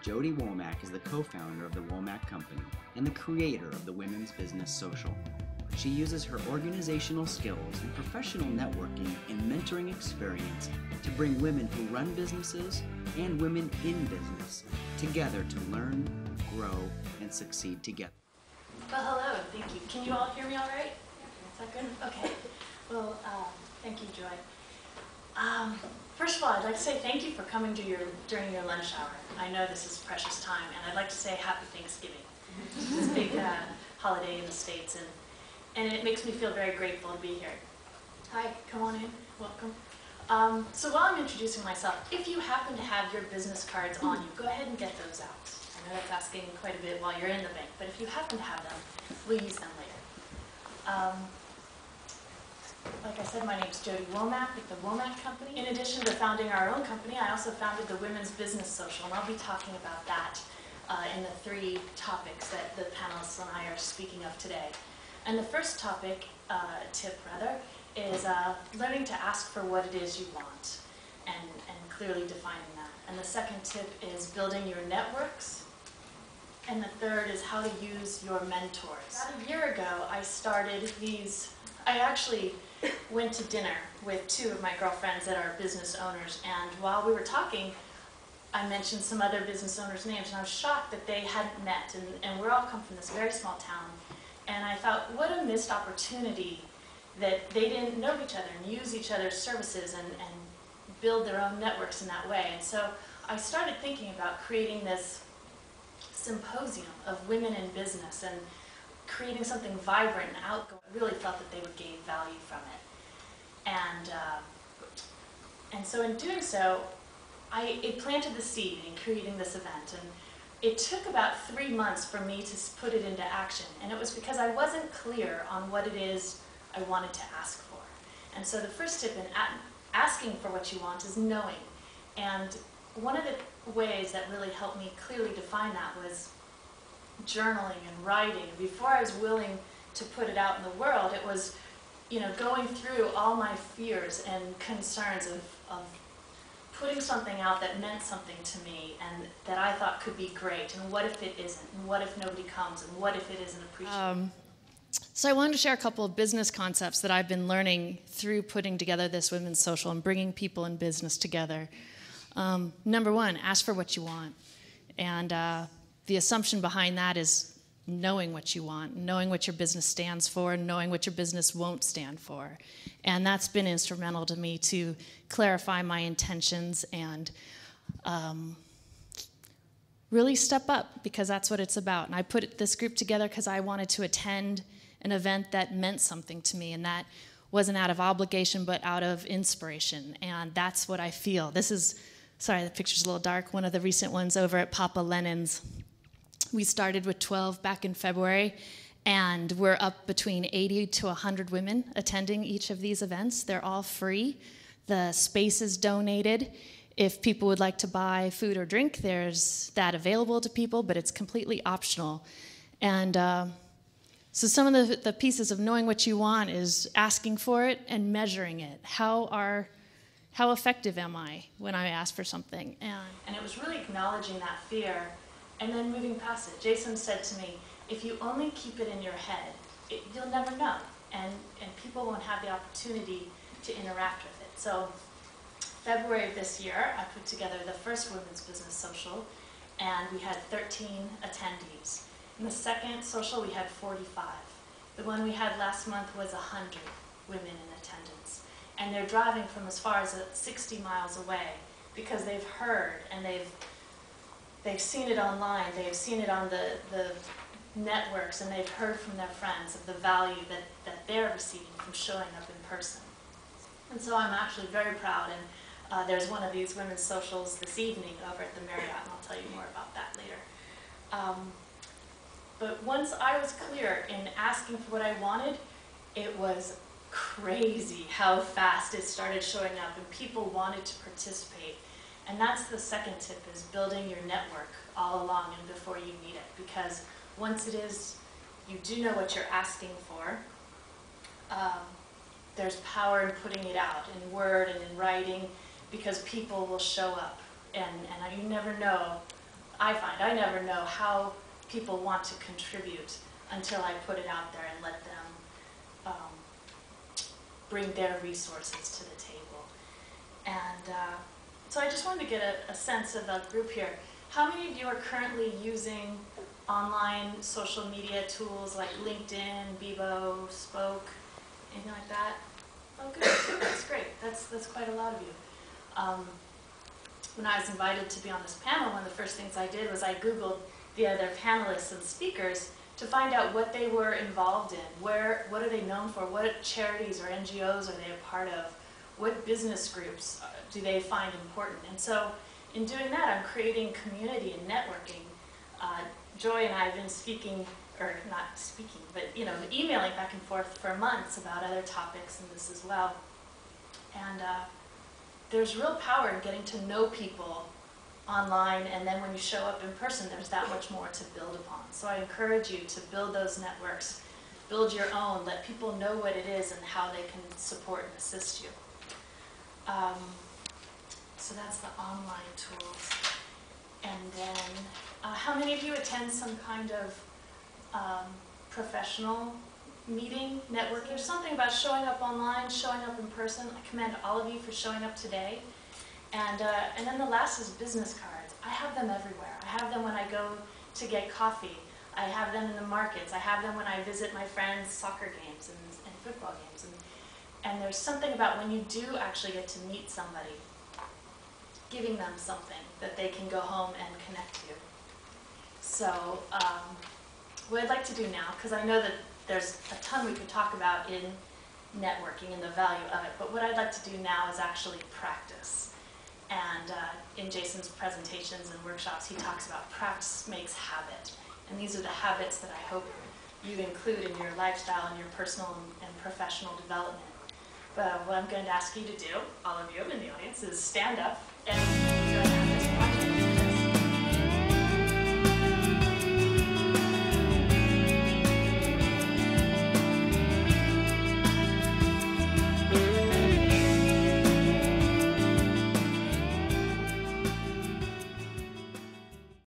Jodi Womack is the co-founder of the Womack Company and the creator of the Women's Business Social. She uses her organizational skills and professional networking and mentoring experience to bring women who run businesses and women in business together to learn, grow, and succeed together. Well, hello, and thank you. Can you all hear me all right? Is that good? Okay. Well, thank you, Joy. First of all, I'd like to say thank you for coming to during your lunch hour. I know this is precious time, and I'd like to say Happy Thanksgiving. It's a big holiday in the States, and it makes me feel very grateful to be here. Hi, come on in. Welcome. So while I'm introducing myself, if you happen to have your business cards on you, go ahead and get those out. I know that's asking quite a bit while you're in the bank, but if you happen to have them, we'll use them later. Like I said, my name's Jodi Womack with the Womack Company. In addition to founding our own company, I also founded the Women's Business Social, and I'll be talking about that in the three topics that the panelists and I are speaking of today. And the first topic, tip rather, is learning to ask for what it is you want and clearly defining that. And the second tip is building your networks. And the third is how to use your mentors. About a year ago, I actually went to dinner with two of my girlfriends that are business owners, and while we were talking, I mentioned some other business owners' names, and I was shocked that they hadn't met, and we're all come from this very small town, and I thought, what a missed opportunity that they didn't know each other and use each other's services and build their own networks in that way. And so I started thinking about creating this symposium of women in business and creating something vibrant and outgoing. I really felt that they would gain value from it. And so in doing so, it planted the seed in creating this event. And it took about 3 months for me to put it into action. And it was because I wasn't clear on what it is I wanted to ask for. And so the first tip in asking for what you want is knowing. And one of the ways that really helped me clearly define that was journaling and writing. Before I was willing to put it out in the world, it was, going through all my fears and concerns of putting something out that meant something to me and that I thought could be great, and what if it isn't, and what if nobody comes, and what if it isn't appreciated. So I wanted to share a couple of business concepts that I've been learning through putting together this Women's Social and bringing people in business together. Number one, ask for what you want. And the assumption behind that is knowing what you want, knowing what your business stands for, and knowing what your business won't stand for. And that's been instrumental to me to clarify my intentions and really step up, because that's what it's about. And I put this group together because I wanted to attend an event that meant something to me, and that wasn't out of obligation but out of inspiration. And that's what I feel. This is, sorry, the picture's a little dark, one of the recent ones over at Papa Lenin's. We started with 12 back in February, and we're up between 80 to 100 women attending each of these events. They're all free. The space is donated. If people would like to buy food or drink, there's that available to people, but it's completely optional. And so some of the pieces of knowing what you want is asking for it and measuring it. How effective am I when I ask for something? And it was really acknowledging that fear and then moving past it. Jason said to me, if you only keep it in your head, you'll never know, and people won't have the opportunity to interact with it. So February of this year, I put together the first Women's Business Social, and we had 13 attendees. In the second social, we had 45. The one we had last month was 100 women in attendance. And they're driving from as far as 60 miles away because they've heard and they've seen it online, they've seen it on the networks, and they've heard from their friends of the value that they're receiving from showing up in person. And so I'm actually very proud, and there's one of these women's socials this evening over at the Marriott, and I'll tell you more about that later. But once I was clear in asking for what I wanted, it was crazy how fast it started showing up, and people wanted to participate. And that's the second tip, is building your network all along and before you need it. Because once it is, you do know what you're asking for, there's power in putting it out in word and in writing, because people will show up. And you never know I find I never know how people want to contribute until I put it out there and let them bring their resources to the table. And so I just wanted to get a sense of the group here. How many of you are currently using online social media tools like LinkedIn, Bebo, Spoke, anything like that? Oh, good. That's great. That's quite a lot of you. When I was invited to be on this panel, one of the first things I did was I Googled the other panelists and speakers to find out what they were involved in, what are they known for, what charities or NGOs are they a part of, what business groups do they find important. And so in doing that, I'm creating community and networking. Joy and I have been speaking, or not speaking, but emailing back and forth for months about other topics and this as well. And there's real power in getting to know people online, and then when you show up in person, there's that much more to build upon. So I encourage you to build those networks, build your own, let people know what it is and how they can support and assist you. So that's the online tools. And then, how many of you attend some kind of professional meeting, networking? There's something about showing up online, showing up in person. I commend all of you for showing up today. And then the last is business cards. I have them everywhere. I have them when I go to get coffee. I have them in the markets. I have them when I visit my friends' soccer games and football games. And there's something about when you do actually get to meet somebody, giving them something that they can go home and connect to. So what I'd like to do now, because I know that there's a ton we could talk about in networking and the value of it, but what I'd like to do now is actually practice. And in Jason's presentations and workshops, he talks about practice makes habit. And these are the habits that I hope you include in your lifestyle and your personal and professional development. But what I'm going to ask you to do, all of you in the audience, is stand up and